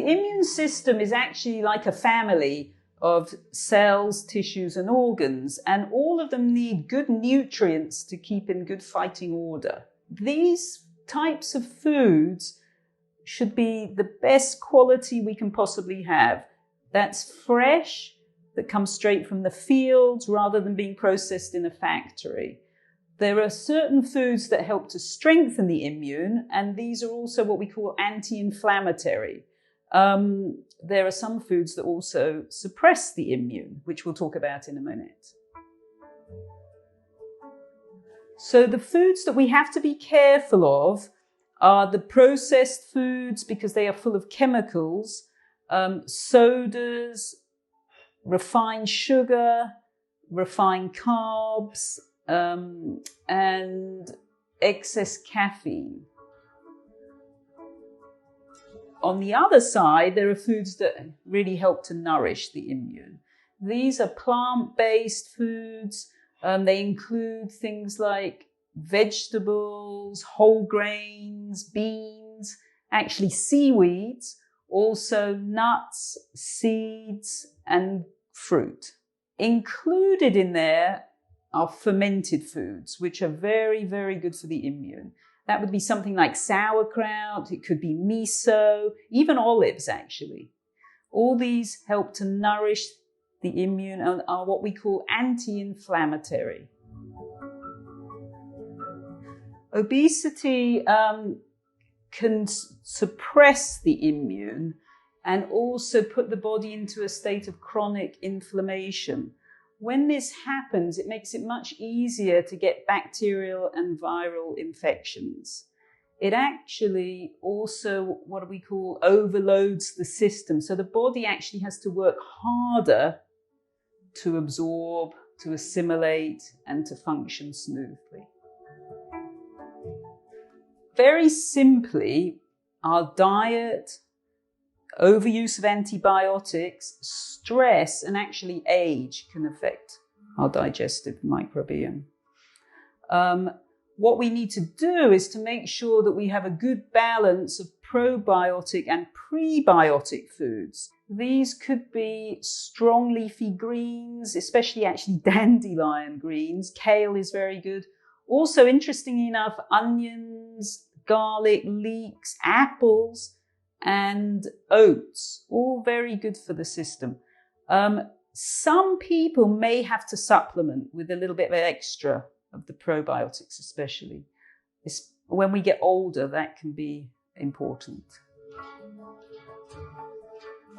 the immune system is actually like a family of cells, tissues, and organs, and all of them need good nutrients to keep in good fighting order. These types of foods should be the best quality we can possibly have. That's fresh, that comes straight from the fields rather than being processed in a factory. There are certain foods that help to strengthen the immune, and these are also what we call anti-inflammatory. There are some foods that also suppress the immune, which we'll talk about in a minute. So the foods that we have to be careful of are the processed foods, because they are full of chemicals, sodas, refined sugar, refined carbs, and excess caffeine. On the other side, there are foods that really help to nourish the immune. These are plant-based foods. They include things like vegetables, whole grains, beans, actually seaweeds, also nuts, seeds, and fruit. Included in there are fermented foods, which are very, very good for the immune. That would be something like sauerkraut, it could be miso, even olives actually. All these help to nourish the immune and are what we call anti-inflammatory. Obesity can suppress the immune and also put the body into a state of chronic inflammation. When this happens, it makes it much easier to get bacterial and viral infections. It actually also, what we call, overloads the system. So the body actually has to work harder to absorb, to assimilate, and to function smoothly. Very simply, our diet, overuse of antibiotics, stress, and actually age can affect our digestive microbiome. What we need to do is to make sure that we have a good balance of probiotic and prebiotic foods. These could be strong leafy greens, especially actually dandelion greens. Kale is very good. Also, interestingly enough, onions, garlic, leeks, apples, and oats, all very good for the system. Some people may have to supplement with a little bit of extra of the probiotics, especially. When we get older, that can be important.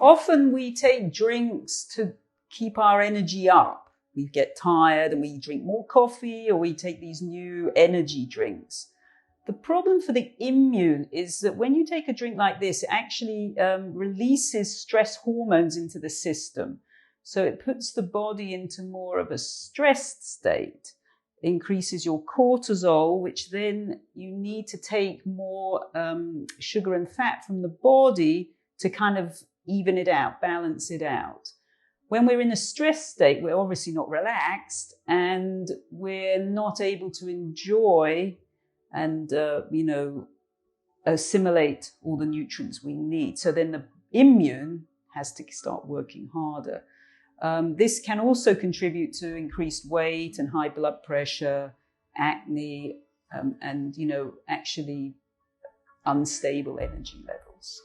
Often we take drinks to keep our energy up. We get tired and we drink more coffee, or we take these new energy drinks. The problem for the immune is that when you take a drink like this, it actually releases stress hormones into the system. So it puts the body into more of a stressed state, increases your cortisol, which then you need to take more sugar and fat from the body to kind of even it out, balance it out. When we're in a stress state, we're obviously not relaxed and we're not able to enjoy and, assimilate all the nutrients we need. So then the immune has to start working harder. This can also contribute to increased weight and high blood pressure, acne, and, actually unstable energy levels.